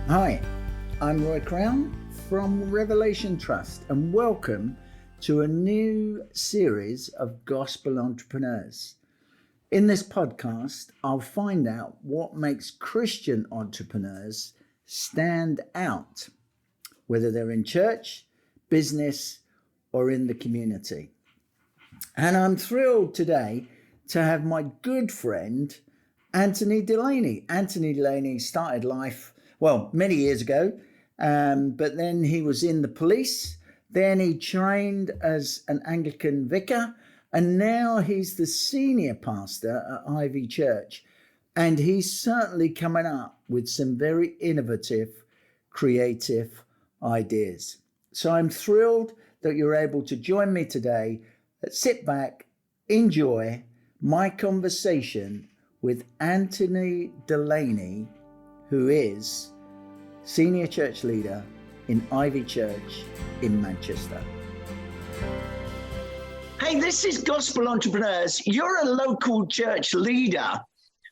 Hi, I'm Roy Crown from Revelation Trust, and welcome to a new series of Gospel Entrepreneurs. In this podcast, I'll find out what makes Christian entrepreneurs stand out, whether they're in church, business, or in the community. And I'm thrilled today to have my good friend, Anthony Delaney. Anthony Delaney started life many years ago, but then he was in the police. Then he trained as an Anglican vicar, and now he's the senior pastor at Ivy Church. And he's certainly coming up with some very innovative, creative ideas. So I'm thrilled that you're able to join me today. Sit back, enjoy my conversation with Anthony Delaney, who is senior church leader in Ivy Church in Manchester. Hey, this is Gospel Entrepreneurs. You're a local church leader.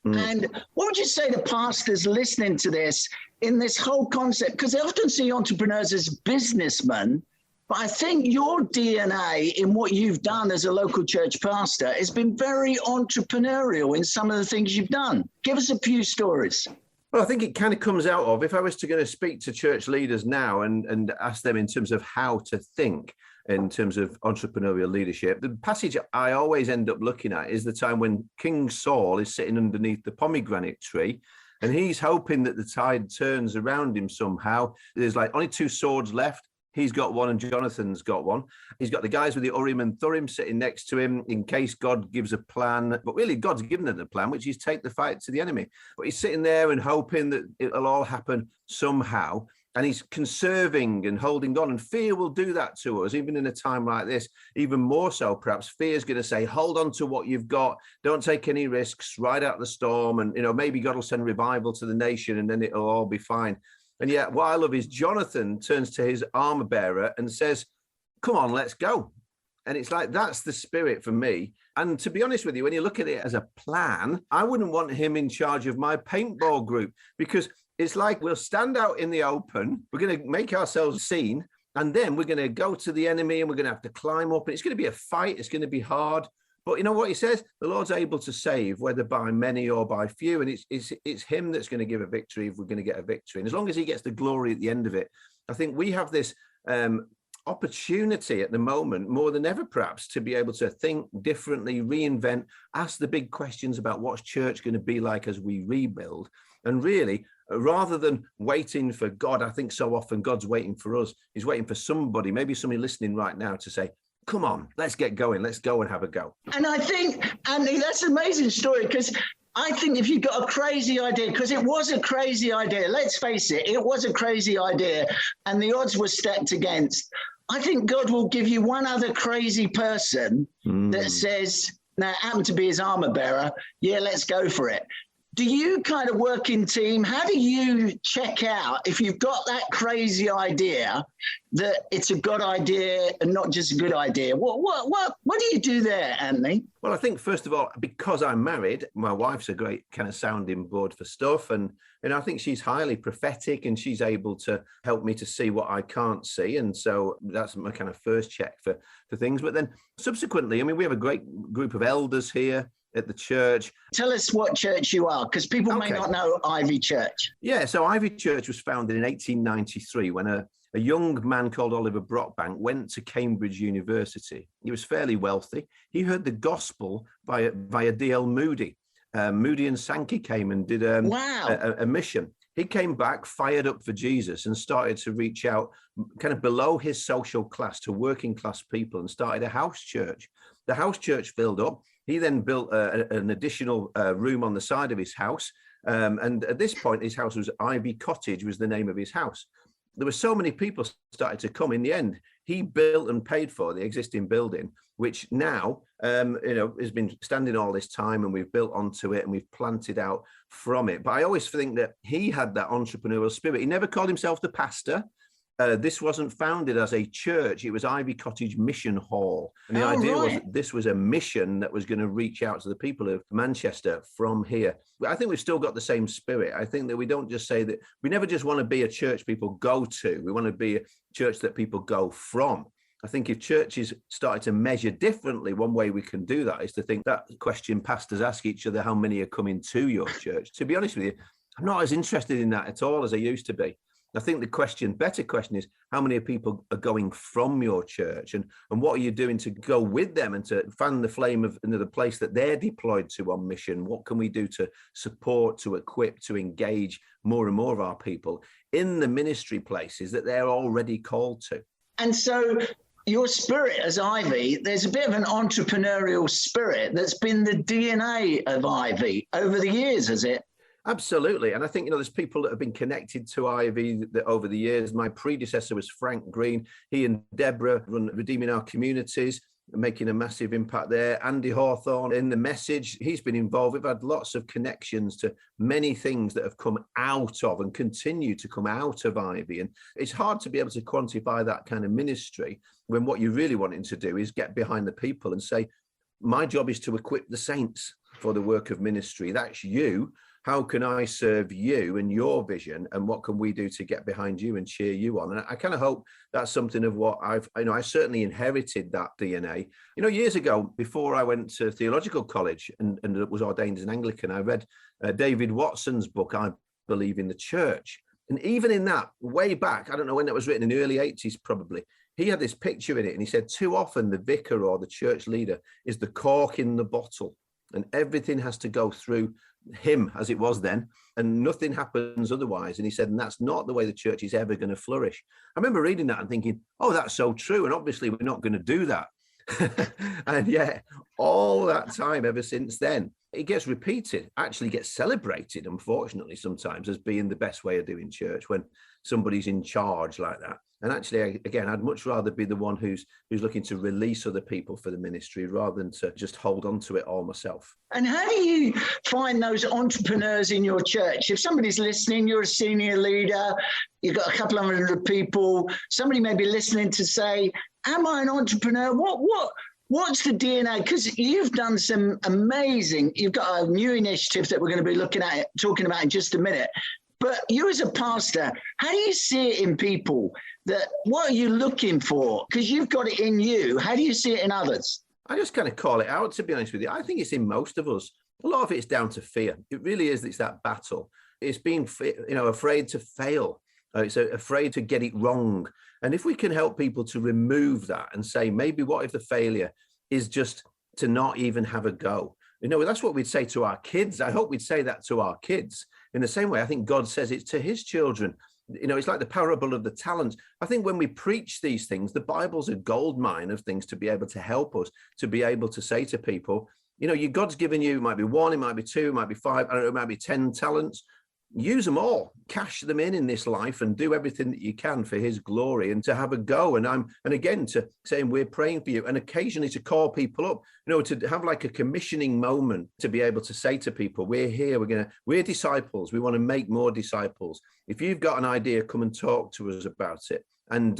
And what would you say to pastors listening to this in this whole concept? Because they often see entrepreneurs as businessmen, but I think your DNA in what you've done as a local church pastor has been very entrepreneurial in some of the things you've done. Give us a few stories. Well, I think it kind of comes out of, if I was to go to speak to church leaders now and ask them in terms of how to think in terms of entrepreneurial leadership, the passage I always end up looking at is the time when King Saul is sitting underneath the pomegranate tree and he's hoping that the tide turns around him somehow. There's like only 2 swords left. He's got one and Jonathan's got one. He's got the guys with the Urim and Thurim sitting next to him in case God gives a plan. But really, God's given them the plan, which is take the fight to the enemy. But he's sitting there and hoping that it'll all happen somehow. And he's conserving and holding on. And fear will do that to us, even in a time like this, even more so perhaps. Fear is going to say, hold on to what you've got. Don't take any risks. Ride out the storm. And, maybe God will send revival to the nation and then it'll all be fine. And yet what I love is Jonathan turns to his armor bearer and says, come on, let's go. And it's like, that's the spirit for me. And to be honest with you, when you look at it as a plan, I wouldn't want him in charge of my paintball group, because it's like we'll stand out in the open. We're going to make ourselves seen. And then we're going to go to the enemy and we're going to have to climb up. And it's going to be a fight. It's going to be hard. But you know what he says? The Lord's able to save, whether by many or by few. And it's him that's going to give a victory if we're going to get a victory. And as long as he gets the glory at the end of it, I think we have this opportunity at the moment, more than ever perhaps, to be able to think differently, reinvent, ask the big questions about what's church going to be like as we rebuild. And really, rather than waiting for God, I think so often God's waiting for us. He's waiting for somebody, maybe somebody listening right now, to say, come on, let's get going. Let's go and have a go. And I think, Andy, that's an amazing story, because I think if you've got a crazy idea, because it was a crazy idea, let's face it, it was a crazy idea, and the odds were stacked against. I think God will give you one other crazy person that says, now it happened to be his armor bearer, yeah, let's go for it. Do you kind of work in team? How do you check out if you've got that crazy idea that it's a good idea and not just a good idea? What do you do there, Anthony? Well, I think first of all, because I'm married, my wife's a great kind of sounding board for stuff, and I think she's highly prophetic and she's able to help me to see what I can't see, and so that's my kind of first check for things. But then subsequently, we have a great group of elders here at the church. Tell us what church you are, because people may not know Ivy Church. Yeah, so Ivy Church was founded in 1893 when a young man called Oliver Brockbank went to Cambridge University. He was fairly wealthy. He heard the gospel via D.L. Moody. Moody and Sankey came and did a mission. He came back fired up for Jesus and started to reach out kind of below his social class to working class people and started a house church. The house church filled up. He then built an additional room on the side of his house. And at this point, his house was Ivy Cottage, was the name of his house. There were so many people started to come. In the end, he built and paid for the existing building, which now, has been standing all this time, and we've built onto it and we've planted out from it. But I always think that he had that entrepreneurial spirit. He never called himself the pastor. This wasn't founded as a church. It was Ivy Cottage Mission Hall. And the idea was that this was a mission that was going to reach out to the people of Manchester from here. I think we've still got the same spirit. I think that we don't just say that, we never just want to be a church people go to. We want to be a church that people go from. I think if churches started to measure differently, one way we can do that is to think that question pastors ask each other, how many are coming to your church? To be honest with you, I'm not as interested in that at all as I used to be. I think the better question is, how many people are going from your church, and what are you doing to go with them and to fan the flame of the place that they're deployed to on mission? What can we do to support, to equip, to engage more and more of our people in the ministry places that they're already called to? And so your spirit as Ivy, there's a bit of an entrepreneurial spirit that's been the DNA of Ivy over the years, has it? Absolutely. And I think, there's people that have been connected to Ivy that over the years. My predecessor was Frank Green. He and Deborah run Redeeming Our Communities, making a massive impact there. Andy Hawthorne in the message, he's been involved. We've had lots of connections to many things that have come out of and continue to come out of Ivy. And it's hard to be able to quantify that kind of ministry when what you're really wanting to do is get behind the people and say, my job is to equip the saints for the work of ministry. That's you. How can I serve you and your vision, and what can we do to get behind you and cheer you on? And I kind of hope that's something of what I certainly inherited that DNA. Years ago, before I went to theological college and was ordained as an Anglican, I read David Watson's book, I Believe in the Church. And even in that, way back, I don't know when that was written, in the early 80s probably, he had this picture in it, and he said, too often the vicar or the church leader is the cork in the bottle, and everything has to go through him, as it was then, and nothing happens otherwise. And he said, and that's not the way the church is ever going to flourish. I remember reading that and thinking, oh, that's so true. And obviously we're not going to do that. And yet all that time ever since then, it gets repeated, actually gets celebrated, unfortunately, sometimes as being the best way of doing church when somebody's in charge like that. And actually, again, I'd much rather be the one who's looking to release other people for the ministry rather than to just hold on to it all myself. And how do you find those entrepreneurs in your church? If somebody's listening, you're a senior leader, you've got a couple of hundred people, somebody may be listening to say, am I an entrepreneur? What's the DNA? Because you've done some amazing, you've got a new initiative that we're going to be talking about in just a minute. But you as a pastor, how do you see it in people? What are you looking for? Because you've got it in you. How do you see it in others? I just kind of call it out, to be honest with you. I think it's in most of us. A lot of it is down to fear. It really is. It's that battle. It's being, afraid to fail. It's afraid to get it wrong. And if we can help people to remove that and say, maybe what if the failure is just to not even have a go? That's what we'd say to our kids. I hope we'd say that to our kids. In the same way, I think God says it to his children. It's like the parable of the talents. I think when we preach these things, the Bible's a gold mine of things to be able to help us, to be able to say to people, God's given you, it might be 1, it might be 2, it might be 5, I don't know, it might be 10 talents. Use them all, cash them in this life, and do everything that you can for his glory and to have a go. And again, to saying we're praying for you, and occasionally to call people up, to have like a commissioning moment, to be able to say to people, we're here, we're disciples. We want to make more disciples. If you've got an idea, come and talk to us about it. And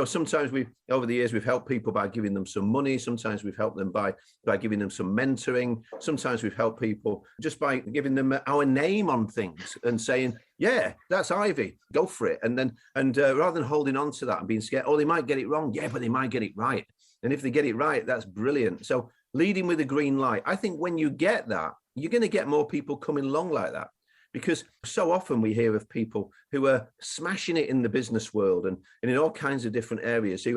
sometimes over the years, we've helped people by giving them some money. Sometimes we've helped them by giving them some mentoring. Sometimes we've helped people just by giving them our name on things and saying, yeah, that's Ivy, go for it. And rather than holding on to that and being scared, oh, they might get it wrong. Yeah, but they might get it right. And if they get it right, that's brilliant. So leading with a green light. I think when you get that, you're going to get more people coming along like that. Because so often we hear of people who are smashing it in the business world and in all kinds of different areas who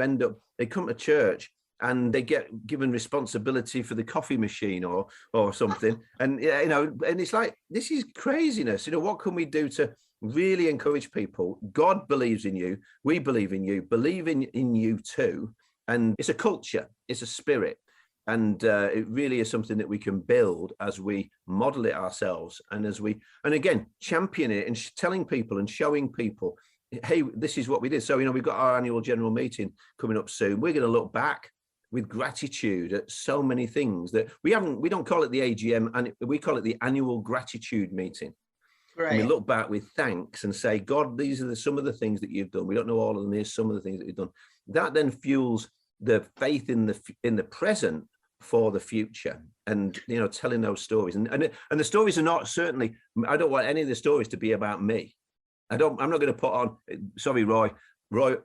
they come to church and they get given responsibility for the coffee machine or something. And, and it's like, this is craziness. What can we do to really encourage people? God believes in you. We believe in you, believe in you too. And it's a culture, it's a spirit. And it really is something that we can build as we model it ourselves and again, champion it and telling people and showing people, hey, this is what we did. So, we've got our annual general meeting coming up soon. We're going to look back with gratitude at so many things that we don't call it the AGM, and we call it the annual gratitude meeting. Great. And we look back with thanks and say, God, these are some of the things that you've done. We don't know all of them. Here's some of the things that you've done. That then fuels the faith in the present for the future, and telling those stories. And the stories are not, certainly, I don't want any of the stories to be about me. I'm not going to put on, sorry, Roy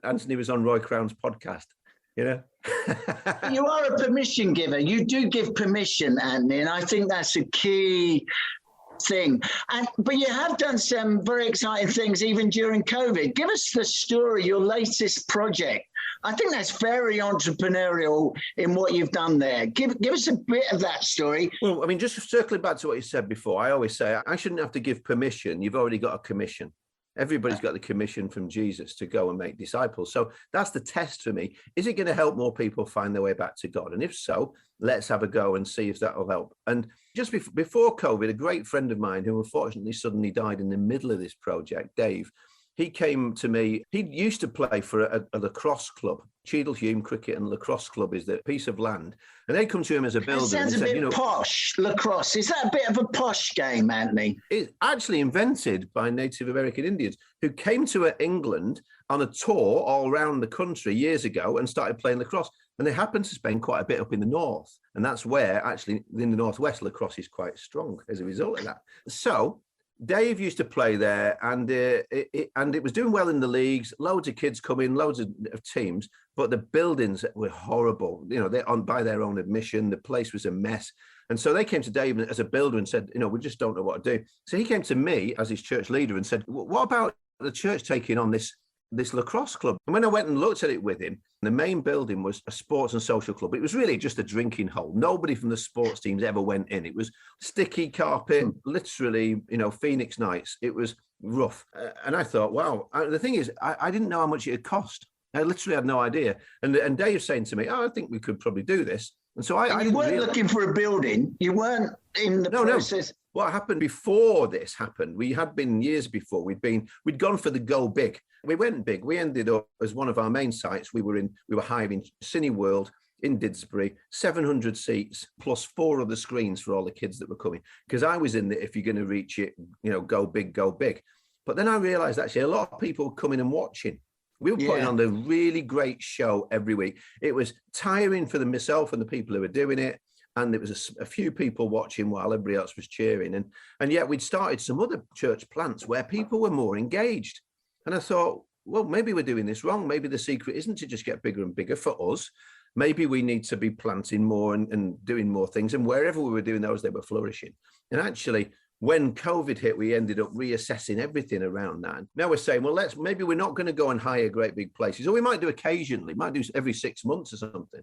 Anthony was on Roy Crown's podcast. You are a permission giver. You do give permission, Anthony, and I think that's a key thing. But you have done some very exciting things even during COVID. Give us the story, your latest project. I think that's very entrepreneurial in what you've done there. Give us a bit of that story. Well, I mean, just circling back to what you said before, I always say I shouldn't have to give permission. You've already got a commission. Everybody's got the commission from Jesus to go and make disciples. So that's the test for me. Is it going to help more people find their way back to God? And if so, let's have a go and see if that will help. And just before COVID, a great friend of mine who unfortunately suddenly died in the middle of this project, Dave, he came to me. He used to play for a lacrosse club. Cheadle-Hulme Cricket and Lacrosse Club is the piece of land. And they come to him as a builder. It sounds and a said, bit posh, lacrosse. Is that a bit of a posh game, Anthony? It's actually invented by Native American Indians who came to England on a tour all around the country years ago and started playing lacrosse. And they happened to spend quite a bit up in the north. And that's where, actually, in the northwest, lacrosse is quite strong as a result of that. So Dave used to play there, and it was doing well in the leagues. Loads of kids come in, loads of teams, but the buildings were horrible. They're on by their own admission. The place was a mess, and so they came to Dave as a builder and said, we just don't know what to do. So he came to me as his church leader and said, "What about the church taking on this lacrosse club?" And when I went and looked at it with him, the main building was a sports and social club. It was really just a drinking hole. Nobody from the sports teams ever went in. It was sticky carpet, literally, Phoenix nights. It was rough. And I thought, wow. The thing is, I didn't know how much it had cost. I literally had no idea. And Dave's saying to me, I think we could probably do this. And so you weren't looking for a building. You weren't in the process. No. What happened before this happened, we had been years before, we'd gone for the go big. We went big. We ended up as one of our main sites. We were hiring Cineworld in Didsbury, 700 seats plus 4 other screens for all the kids that were coming. Because I was in there, if you're going to reach it, go big, go big. But then I realized actually a lot of people were coming and watching. We were putting on a really great show every week. It was tiring for myself and the people who were doing it. And there was a few people watching while everybody else was cheering. And yet we'd started some other church plants where people were more engaged. And I thought, well, maybe we're doing this wrong. Maybe the secret isn't to just get bigger and bigger for us. Maybe we need to be planting more and doing more things. And wherever we were doing those, they were flourishing. And actually, when COVID hit, we ended up reassessing everything around that. Now we're saying, well, maybe we're not going to go and hire great big places, or we might do occasionally, might do every 6 months or something.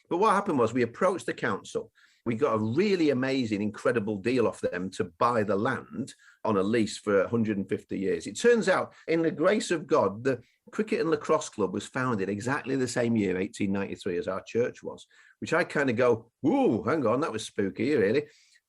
But what happened was we approached the council. We got a really amazing, incredible deal off them to buy the land on a lease for 150 years. It turns out, in the grace of God, the Cricket and Lacrosse Club was founded exactly the same year, 1893, as our church was, which I kind of go, ooh, hang on, that was spooky, really.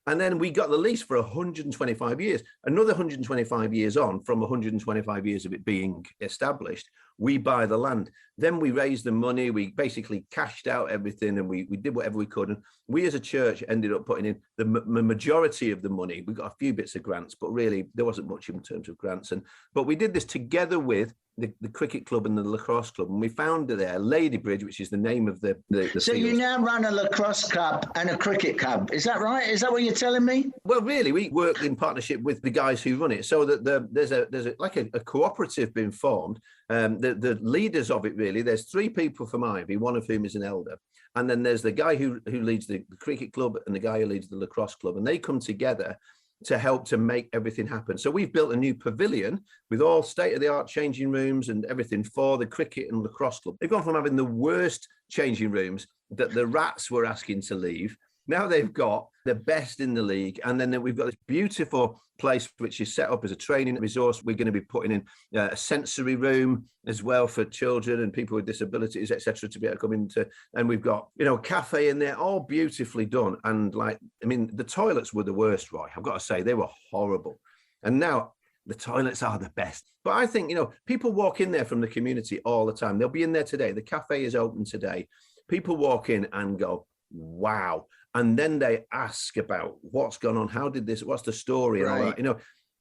And then we got the lease for 125 years. Another 125 years on, from 125 years of it being established, we buy the land. Then we raised the money. We basically cashed out everything, and we did whatever we could. And we as a church ended up putting in the majority of the money. We got a few bits of grants, but really there wasn't much in terms of grants. But we did this together with the cricket club and the lacrosse club, and we found there Ladybridge, which is the name of the So field. You now run a lacrosse club and a cricket club, is that right? Is that what you're telling me? Well, really, we work in partnership with the guys who run it, so that there's a cooperative being formed. The leaders of it, really, there's 3 people from Ivy, one of whom is an elder, and then there's the guy who leads the cricket club and the guy who leads the lacrosse club, and they come together to help to make everything happen. So we've built a new pavilion with all state-of-the-art changing rooms and everything for the cricket and lacrosse club. They've gone from having the worst changing rooms that the rats were asking to leave. Now they've got the best in the league. And then we've got this beautiful place which is set up as a training resource. We're going to be putting in a sensory room as well for children and people with disabilities, etc., to be able to come into. And we've got, cafe in there, all beautifully done. And the toilets were the worst, Roy. I've got to say, they were horrible. And now the toilets are the best. But I think, people walk in there from the community all the time. They'll be in there today. The cafe is open today. People walk in and go, wow. And then they ask about what's gone on, what's the story, and all that,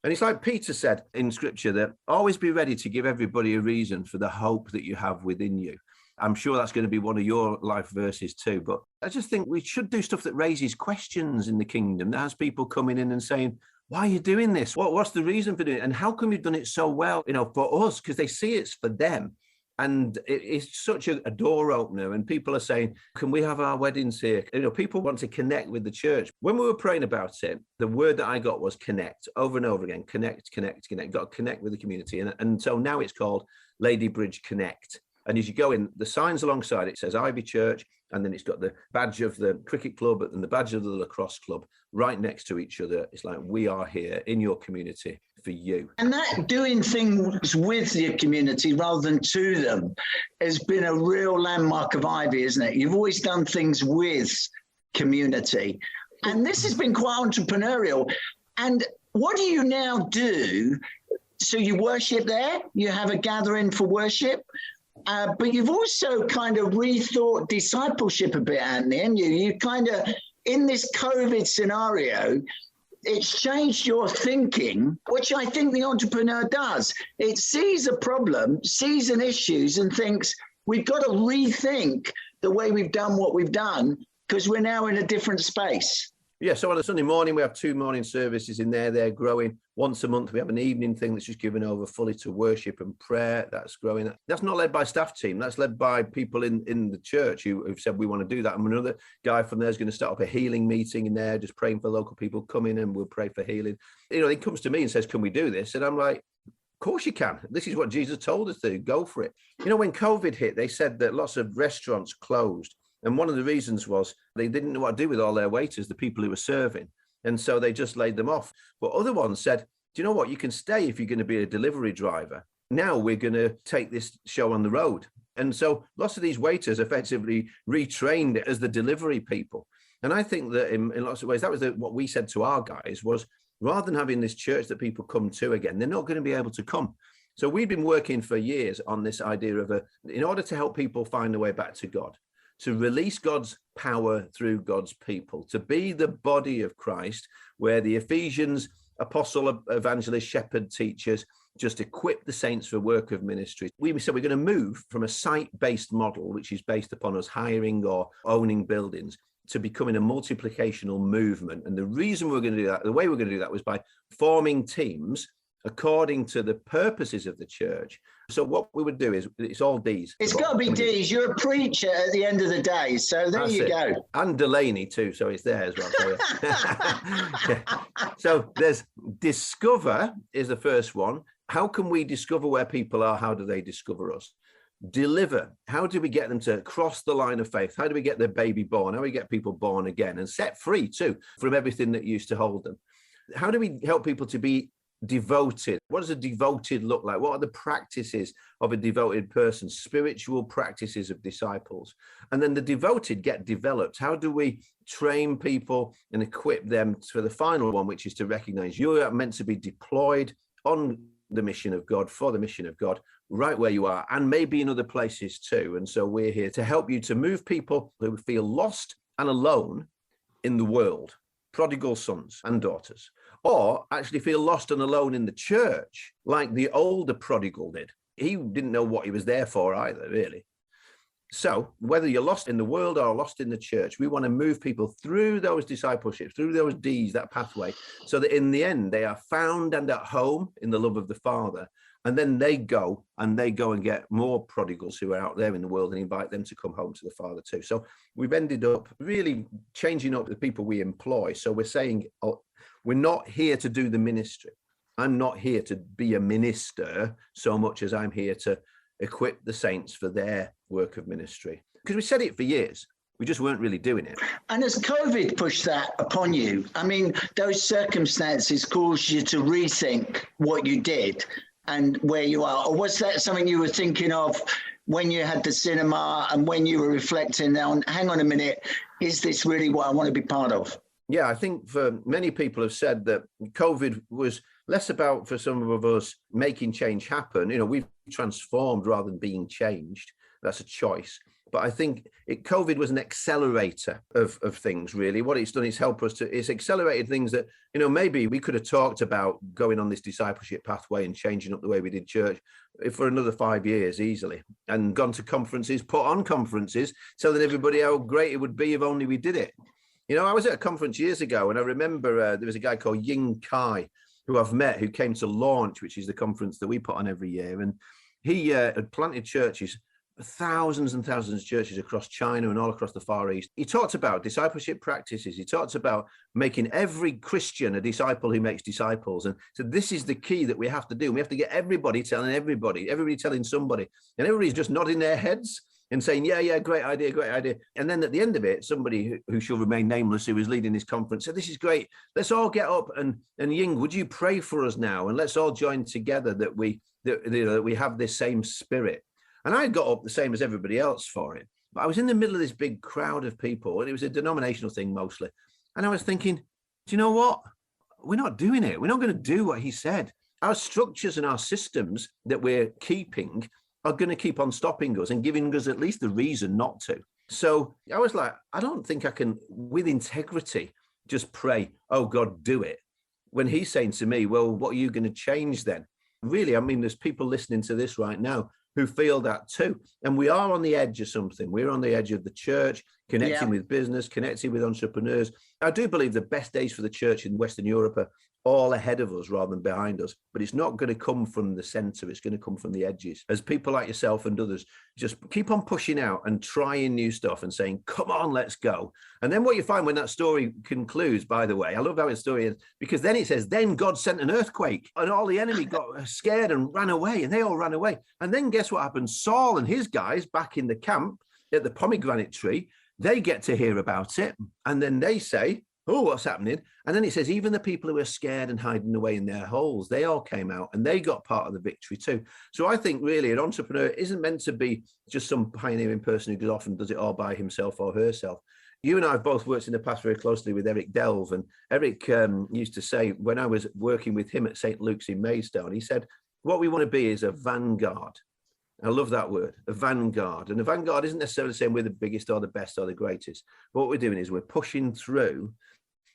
And it's like Peter said in scripture that always be ready to give everybody a reason for the hope that you have within you. I'm sure that's going to be one of your life verses too. But I just think we should do stuff that raises questions in the kingdom, that has people coming in and saying, why are you doing this? What's the reason for doing it? And how come you've done it so well, for us? Because they see it's for them. And it's such a door opener. And people are saying, can we have our weddings here? People want to connect with the church. When we were praying about it, the word that I got was connect, over and over again. Connect, connect, connect. Got to connect with the community. And so now it's called Lady Bridge Connect. And as you go in, the signs alongside it says Ivy Church, and then it's got the badge of the cricket club and the badge of the lacrosse club right next to each other. It's like, we are here in your community for you. And that doing things with your community rather than to them has been a real landmark of Ivy, isn't it? You've always done things with community. And this has been quite entrepreneurial. And what do you now do? So you worship there, you have a gathering for worship. But you've also kind of rethought discipleship a bit, Anthony, and you kind of, in this COVID scenario, it's changed your thinking, which I think the entrepreneur does. It sees a problem, sees an issue, and thinks, we've got to rethink the way we've done what we've done because we're now in a different space. Yeah, so on a Sunday morning, we have 2 morning services in there. They're growing. Once a month, we have an evening thing that's just given over fully to worship and prayer. That's growing. That's not led by staff team. That's led by people in the church who've said, we want to do that. And another guy from there is going to start up a healing meeting in there, just praying for local people. Come in and we'll pray for healing. He comes to me and says, can we do this? And I'm like, of course you can. This is what Jesus told us to. Go for it. When COVID hit, they said that lots of restaurants closed. And one of the reasons was they didn't know what to do with all their waiters, the people who were serving. And so they just laid them off. But other ones said, do you know what? You can stay if you're going to be a delivery driver. Now we're going to take this show on the road. And so lots of these waiters effectively retrained as the delivery people. And I think that in lots of ways, that was what we said to our guys was, rather than having this church that people come to again, they're not going to be able to come. So we've been working for years on this idea of in order to help people find a way back to God, to release God's power through God's people, to be the body of Christ, where the Ephesians, apostle, evangelist, shepherd, teachers, just equip the saints for work of ministry. We said we're going to move from a site-based model, which is based upon us hiring or owning buildings, to becoming a multiplicational movement. And the reason we're going to do that, the way we're going to do that was by forming teams according to the purposes of the church. So what we would do is, it's all D's. It's got to be D's. You're a preacher at the end of the day. So there you go. And Delaney too. So it's there as well. So, yeah. So there's discover is the first one. How can we discover where people are? How do they discover us? Deliver. How do we get them to cross the line of faith? How do we get their baby born? How do we get people born again and set free too from everything that used to hold them? How do we help people to be devoted? What does a devoted look like? What are the practices of a devoted person? Spiritual practices of disciples. And then the devoted get developed. How do we train people and equip them for the final one, which is to recognize you're meant to be deployed on the mission of God, for the mission of God, right where you are, and maybe in other places too. And so we're here to help you to move people who feel lost and alone in the world, prodigal sons and daughters, or actually feel lost and alone in the church, like the older prodigal did. He didn't know what he was there for either, really. So whether you're lost in the world or lost in the church, we want to move people through those discipleships, through those D's, that pathway, so that in the end they are found and at home in the love of the Father. And then they go and get more prodigals who are out there in the world and invite them to come home to the Father too. So we've ended up really changing up the people we employ. So we're saying, we're not here to do the ministry. I'm not here to be a minister so much as I'm here to equip the saints for their work of ministry. Because we said it for years. We just weren't really doing it. And as COVID pushed that upon you, I mean, those circumstances caused you to rethink what you did and where you are? Or was that something you were thinking of when you had the cinema and when you were reflecting on, hang on a minute, is this really what I want to be part of? Yeah, I think for many people have said that COVID was less about, for some of us, making change happen. We've transformed rather than being changed. That's a choice. But I think COVID was an accelerator of things, really. What it's done is help us it's accelerated things that, maybe we could have talked about going on this discipleship pathway and changing up the way we did church for another 5 years easily, and gone to conferences, put on conferences, telling everybody how great it would be if only we did it. I was at a conference years ago, and I remember there was a guy called Ying Kai, who I've met, who came to Launch, which is the conference that we put on every year. And he had planted churches, thousands and thousands of churches across China and all across the Far East. He talked about discipleship practices. He talked about making every Christian a disciple who makes disciples. And so this is the key that we have to do. We have to get everybody telling everybody telling somebody, and everybody's just nodding their heads and saying, yeah, great idea. And then at the end of it, somebody who shall remain nameless, who was leading this conference, said, this is great. Let's all get up and Ying, would you pray for us now? And let's all join together that we have this same spirit. And I got up the same as everybody else for it. But I was in the middle of this big crowd of people, and it was a denominational thing mostly. And I was thinking, do you know what? We're not doing it. We're not going to do what he said. Our structures and our systems that we're keeping are going to keep on stopping us and giving us at least the reason not to. So I was like, I don't think I can, with integrity, just pray, oh God, do it. When he's saying to me, well, what are you going to change then? Really, I mean, there's people listening to this right now who feel that too. And we are on the edge of something. We're on the edge of the church, connecting with business, connecting with entrepreneurs. I do believe the best days for the church in Western Europe are all ahead of us rather than behind us. But it's not going to come from the center. It's going to come from the edges. As people like yourself and others just keep on pushing out and trying new stuff and saying, come on, let's go. And then what you find when that story concludes, by the way, I love how the story is, because then it says, then God sent an earthquake and all the enemy got scared and ran away, and they all ran away. And then guess what happened? Saul and his guys back in the camp at the pomegranate tree, they get to hear about it. And then they say, oh, what's happening? And then it says, even the people who were scared and hiding away in their holes, they all came out and they got part of the victory too. So I think really an entrepreneur isn't meant to be just some pioneering person who often does it all by himself or herself. You and I have both worked in the past very closely with Eric Delve, and Eric used to say, when I was working with him at St. Luke's in Maidstone, he said, what we want to be is a vanguard. I love that word, a vanguard. And a vanguard isn't necessarily saying we're the biggest or the best or the greatest. But what we're doing is we're pushing through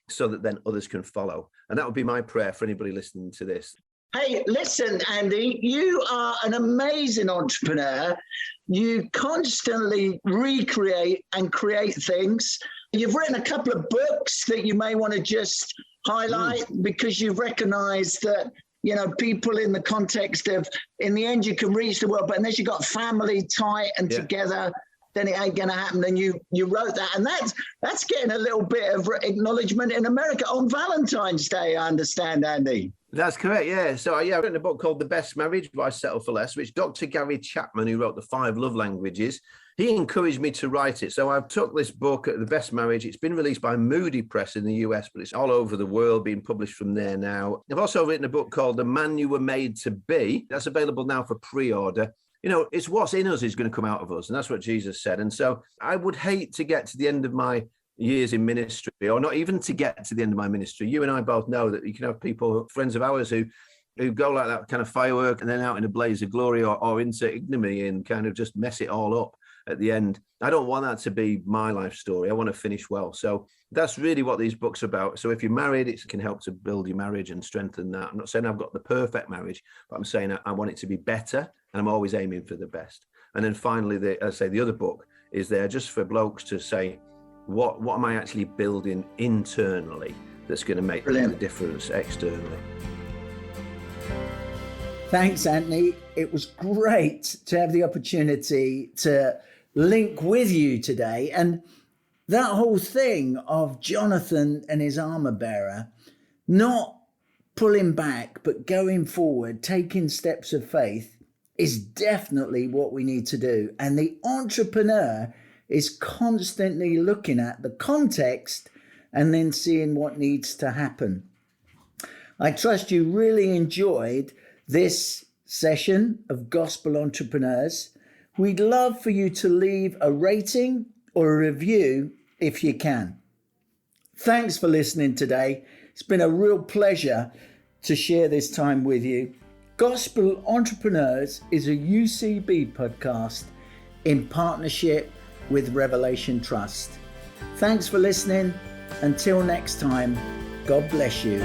so that then others can follow. And that would be my prayer for anybody listening to this. Hey, listen, Andy, you are an amazing entrepreneur. You constantly recreate and create things. You've written a couple of books that you may want to just highlight because you've recognized that, people in the context of, in the end, you can reach the world, but unless you've got family tight and together, then it ain't going to happen. And you wrote that. And that's getting a little bit of acknowledgement in America on Valentine's Day, I understand, Andy. That's correct, yeah. So I've written a book called The Best Marriage, Why Settle for Less, which Dr. Gary Chapman, who wrote The 5 Love Languages, he encouraged me to write it. So I've took this book, The Best Marriage. It's been released by Moody Press in the US, but it's all over the world, being published from there now. I've also written a book called The Man You Were Made to Be. That's available now for pre-order. It's what's in us is going to come out of us. And that's what Jesus said. And so I would hate to get to the end of my years in ministry, or not even to get to the end of my ministry. You and I both know that you can have people, friends of ours, who go like that kind of firework and then out in a blaze of glory or into ignominy and kind of just mess it all up at the end. I don't want that to be my life story. I want to finish well. So that's really what these books are about. So if you're married, it can help to build your marriage and strengthen that. I'm not saying I've got the perfect marriage, but I'm saying I want it to be better, and I'm always aiming for the best. And then finally, the other book is there just for blokes to say, what am I actually building internally that's going to make the difference externally? Thanks, Anthony. It was great to have the opportunity to link with you today. And that whole thing of Jonathan and his armor bearer, not pulling back, but going forward, taking steps of faith, is definitely what we need to do. And the entrepreneur is constantly looking at the context and then seeing what needs to happen. I trust you really enjoyed this session of Gospel Entrepreneurs. We'd love for you to leave a rating or a review if you can. Thanks for listening today. It's been a real pleasure to share this time with you. Gospel Entrepreneurs is a UCB podcast in partnership with Revelation Trust. Thanks for listening. Until next time, God bless you.